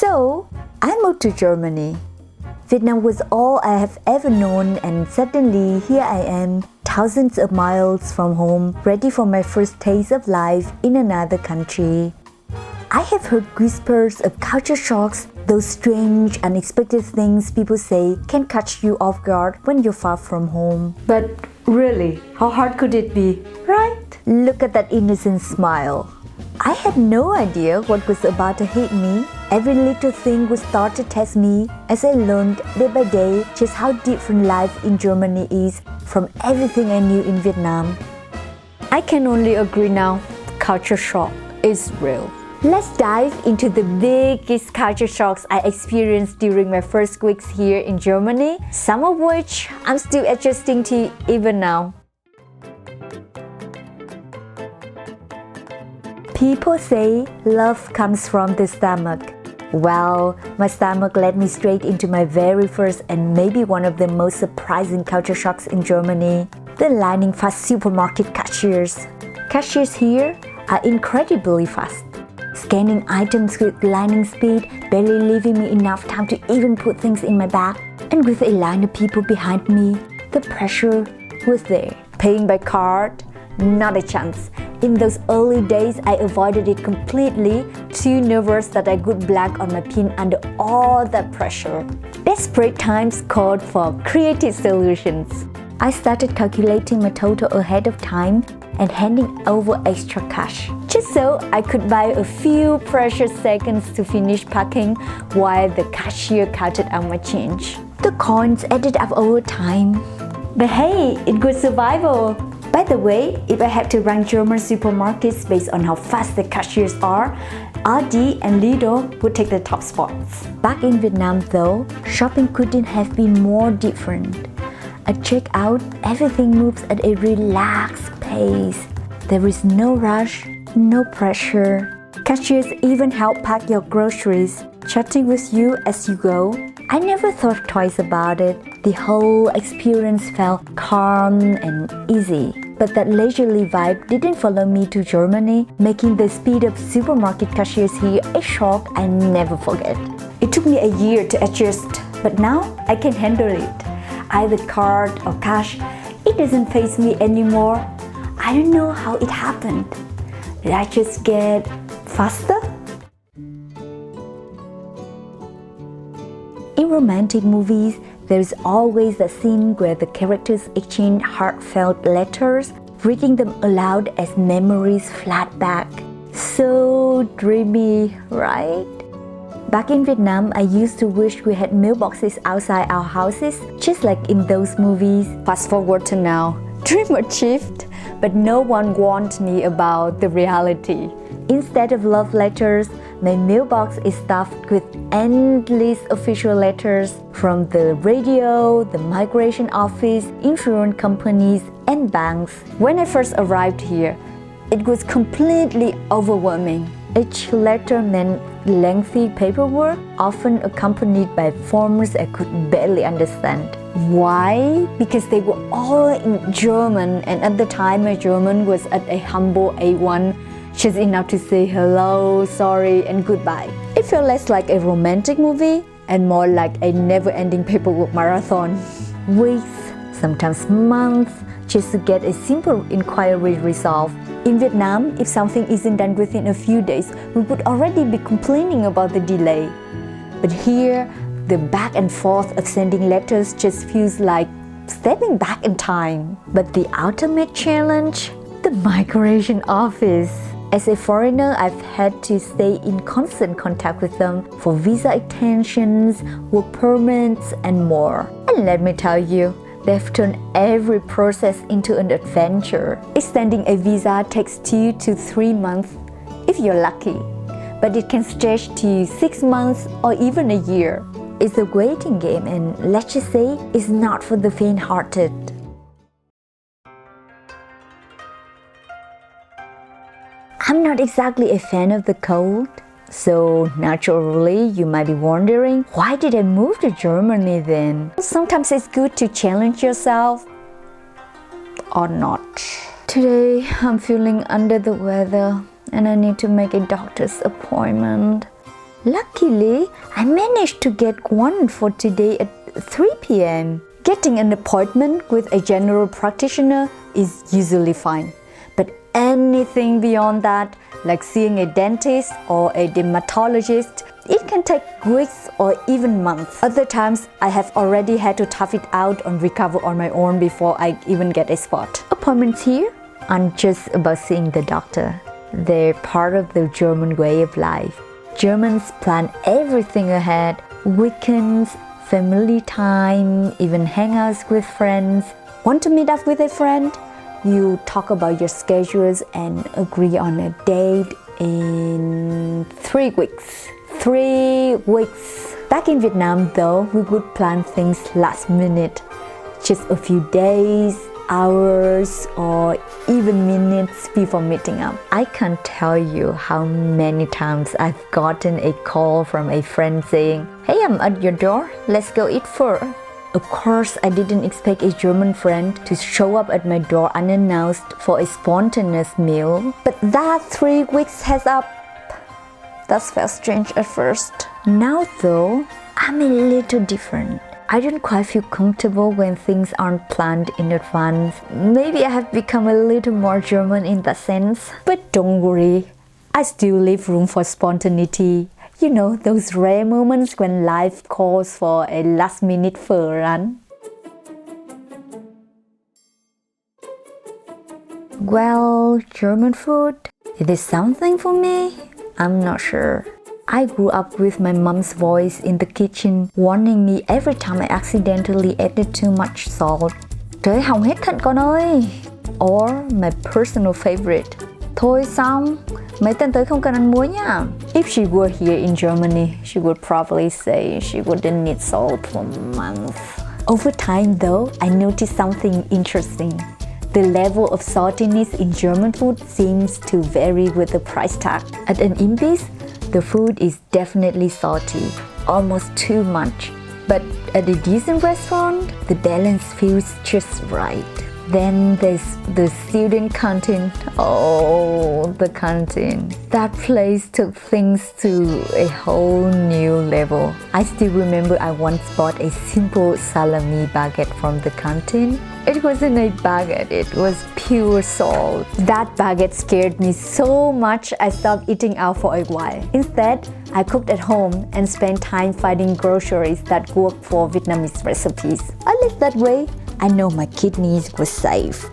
So, I moved to Germany. Vietnam was all I have ever known, and suddenly here I am, thousands of miles from home, ready for my first taste of life in another country. I have heard whispers of culture shocks, those strange, unexpected things people say can catch you off guard when you're far from home. But really, how hard could it be, right? Look at that innocent smile. I had no idea what was about to hit me. Every little thing would start to test me as I learned day by day just how different life in Germany is from everything I knew in Vietnam. I can only agree now, culture shock is real. Let's dive into the biggest culture shocks I experienced during my first weeks here in Germany, some of which I'm still adjusting to even now. People say love comes from the stomach. Well, my stomach led me straight into my very first and maybe one of the most surprising culture shocks in Germany, the lightning fast supermarket cashiers. Cashiers here are incredibly fast, scanning items with lightning speed, barely leaving me enough time to even put things in my bag. And with a line of people behind me, the pressure was there. Paying by card? Not a chance. In those early days, I avoided it completely, too nervous that I would blank on my PIN under all that pressure. Desperate times called for creative solutions. I started calculating my total ahead of time and handing over extra cash, just so I could buy a few precious seconds to finish packing while the cashier counted out my change. The coins added up over time. But hey, it was survival. By the way, if I had to rank German supermarkets based on how fast the cashiers are, Aldi and Lidl would take the top spots. Back in Vietnam though, shopping couldn't have been more different. At checkout, everything moves at a relaxed pace. There is no rush, no pressure. Cashiers even help pack your groceries, chatting with you as you go. I never thought twice about it. The whole experience felt calm and easy. But that leisurely vibe didn't follow me to Germany, making the speed of supermarket cashiers here a shock I never forget. It took me a year to adjust, but now I can handle it. Either card or cash, it doesn't faze me anymore. I don't know how it happened. Did I just get faster? In romantic movies, there is always that scene where the characters exchange heartfelt letters, reading them aloud as memories flood back. So dreamy, right? Back in Vietnam, I used to wish we had mailboxes outside our houses, just like in those movies. Fast forward to now, dream achieved, but no one warned me about the reality. Instead of love letters, my mailbox is stuffed with endless official letters from the radio, the migration office, insurance companies, and banks. When I first arrived here, it was completely overwhelming. Each letter meant lengthy paperwork, often accompanied by forms I could barely understand. Why? Because they were all in German, and at the time my German was at a humble A1, just enough to say hello, sorry, and goodbye. It felt less like a romantic movie and more like a never-ending paperwork marathon. Weeks, sometimes months, just to get a simple inquiry resolved. In Vietnam, if something isn't done within a few days, we would already be complaining about the delay. But here, the back and forth of sending letters just feels like stepping back in time. But the ultimate challenge? The migration office. As a foreigner, I've had to stay in constant contact with them for visa extensions, work permits, and more. And let me tell you, they've turned every process into an adventure. Extending a visa takes 2 to 3 months if you're lucky, but it can stretch to 6 months or even a year. It's a waiting game, and let's just say it's not for the faint-hearted. I'm not exactly a fan of the cold, so naturally you might be wondering, why did I move to Germany then? Sometimes it's good to challenge yourself or not. Today I'm feeling under the weather and I need to make a doctor's appointment. Luckily, I managed to get one for today at 3 p.m. Getting an appointment with a general practitioner is usually fine. But anything beyond that, like seeing a dentist or a dermatologist, it can take weeks or even months. Other times, I have already had to tough it out and recover on my own before I even get a spot. Appointments here aren't just about seeing the doctor. They're part of the German way of life. Germans plan everything ahead: weekends, family time, even hangouts with friends. Want to meet up with a friend? You talk about your schedules and agree on a date in 3 weeks. 3 weeks. Back in Vietnam though, we would plan things last minute. Just a few days, hours, or even minutes before meeting up. I can't tell you how many times I've gotten a call from a friend saying, "Hey, I'm at your door, let's go eat pho." Of course, I didn't expect a German friend to show up at my door unannounced for a spontaneous meal. But that 3 weeks has up. That felt strange at first. Now though, I'm a little different. I don't quite feel comfortable when things aren't planned in advance. Maybe I have become a little more German in that sense. But don't worry, I still leave room for spontaneity. You know, those rare moments when life calls for a last-minute pho run. Well, German food, it is something for me? I'm not sure. I grew up with my mom's voice in the kitchen warning me every time I accidentally added too much salt. Trời hỏng hết thịt con ơi! Or my personal favorite. Thôi xong, mấy tên tới không cần ăn muối nha. If she were here in Germany, she would probably say she wouldn't need salt for months. Over time though, I noticed something interesting. The level of saltiness in German food seems to vary with the price tag. At an Imbiss, the food is definitely salty, almost too much. But at a decent restaurant, the balance feels just right. Then there's the student canteen. Oh, the canteen. That place took things to a whole new level. I still remember I once bought a simple salami baguette from the canteen. It wasn't a baguette, it was pure salt. That baguette scared me so much I stopped eating out for a while. Instead, I cooked at home and spent time finding groceries that work for Vietnamese recipes. At least that way, I know my kidneys were safe.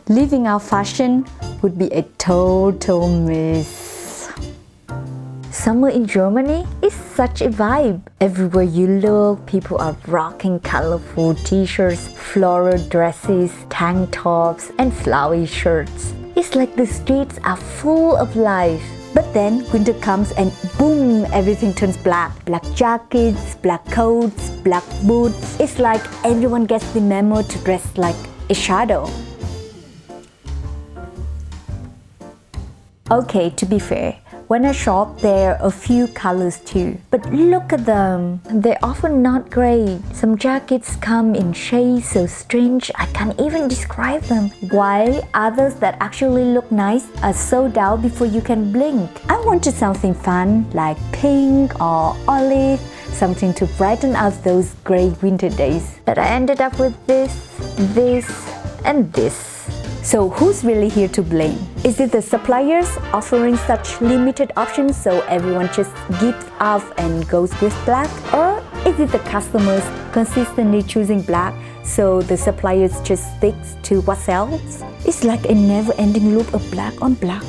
Leaving out fashion would be a total miss. Summer in Germany is such a vibe. Everywhere you look, people are rocking colorful t-shirts, floral dresses, tank tops, and flowery shirts. It's like the streets are full of life. But then winter comes and boom, everything turns black. Black jackets, black coats, black boots. It's like everyone gets the memo to dress like a shadow. Okay, to be fair, when I shop, there are a few colors too. But look at them, they're often not great. Some jackets come in shades so strange I can't even describe them. While others that actually look nice are sold out before you can blink. I wanted something fun like pink or olive, something to brighten up those grey winter days. But I ended up with this, and this. So who's really here to blame? Is it the suppliers offering such limited options so everyone just gives up and goes with black? Or is it the customers consistently choosing black so the suppliers just sticks to what sells? It's like a never-ending loop of black on black.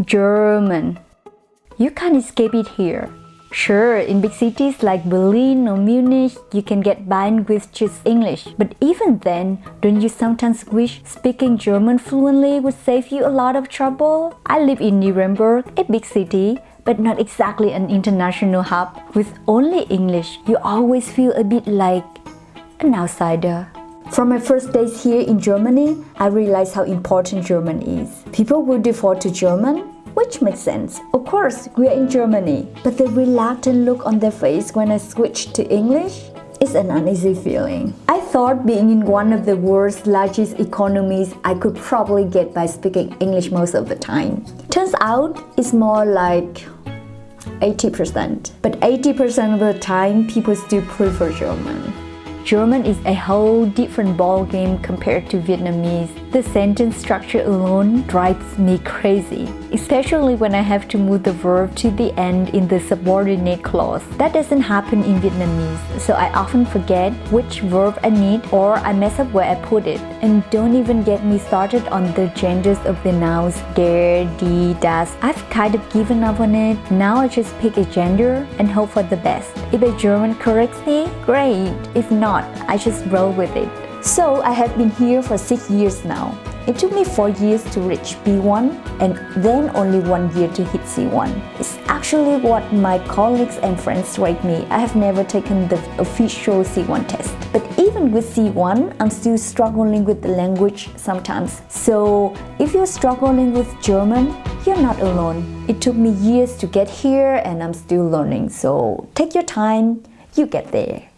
German. You can't escape it here. Sure, in big cities like Berlin or Munich, you can get by with just English. But even then, don't you sometimes wish speaking German fluently would save you a lot of trouble? I live in Nuremberg, a big city, but not exactly an international hub. With only English, you always feel a bit like an outsider. From my first days here in Germany, I realized how important German is. People will default to German, which makes sense. Of course, we are in Germany, but the reluctant look on their face when I switch to English is an uneasy feeling. I thought being in one of the world's largest economies, I could probably get by speaking English most of the time. Turns out it's more like 80%. But 80% of the time, people still prefer German. German is a whole different ballgame compared to Vietnamese. The sentence structure alone drives me crazy, especially when I have to move the verb to the end in the subordinate clause. That doesn't happen in Vietnamese, so I often forget which verb I need or I mess up where I put it. And don't even get me started on the genders of the nouns der, die, das. I've kind of given up on it. Now I just pick a gender and hope for the best. If a German corrects me, great. If not, I just roll with it. So I have been here for 6 years now. It took me 4 years to reach B1 and then only 1 year to hit C1. It's actually what my colleagues and friends rate me. I have never taken the official C1 test. But even with C1, I'm still struggling with the language sometimes. So if you're struggling with German, you're not alone. It took me years to get here and I'm still learning. So take your time, you get there.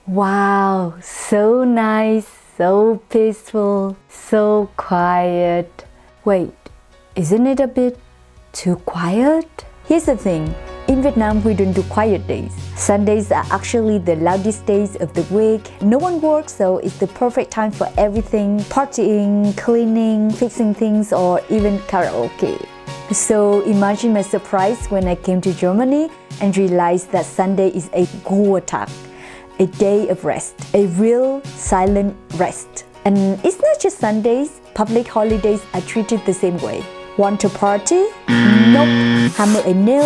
Wow, so nice, so peaceful, so quiet. Wait, isn't it a bit too quiet? Here's the thing, in Vietnam we don't do quiet days. Sundays are actually the loudest days of the week. No one works, so it's the perfect time for everything, partying, cleaning, fixing things, or even karaoke. So imagine my surprise when I came to Germany and realized that Sunday is a Ruhetag. A day of rest, a real silent rest. And it's not just Sundays, public holidays are treated the same way. Want to party? Nope. Hammer a nail?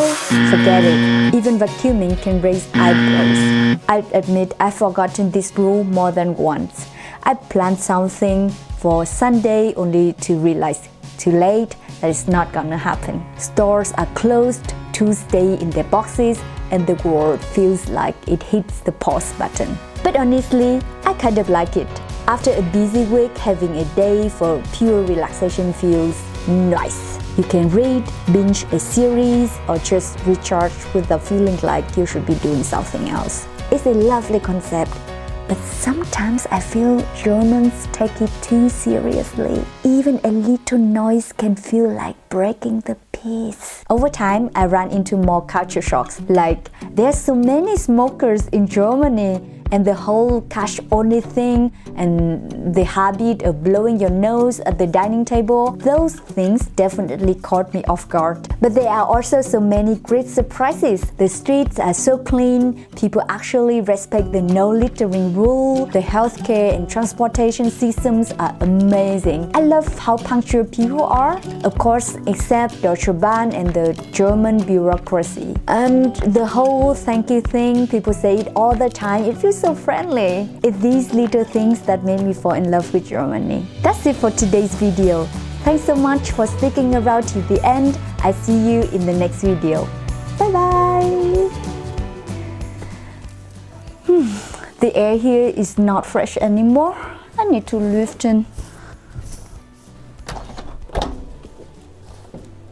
Forget it. Even vacuuming can raise eyebrows. I admit I've forgotten this rule more than once. I planned something for Sunday only to realize too late that it's not gonna happen. Stores are closed to stay in their boxes and the world feels like it hits the pause button. But honestly, I kind of like it. After a busy week, having a day for pure relaxation feels nice. You can read, binge a series, or just recharge without feeling like you should be doing something else. It's a lovely concept. But sometimes I feel Germans take it too seriously. Even a little noise can feel like breaking the peace. Over time, I ran into more culture shocks, like there's so many smokers in Germany and the whole cash-only thing and the habit of blowing your nose at the dining table. Those things definitely caught me off guard. But there are also so many great surprises. The streets are so clean, people actually respect the no littering rule, the healthcare and transportation systems are amazing. I love how punctual people are, of course, except Deutsche Bahn and the German bureaucracy. And the whole thank you thing, people say it all the time, it feels so friendly. It's these little things that made me fall in love with Germany. That's it for today's video. Thanks so much for sticking around till the end. I see you in the next video. Bye bye! The air here is not fresh anymore. I need to loosen.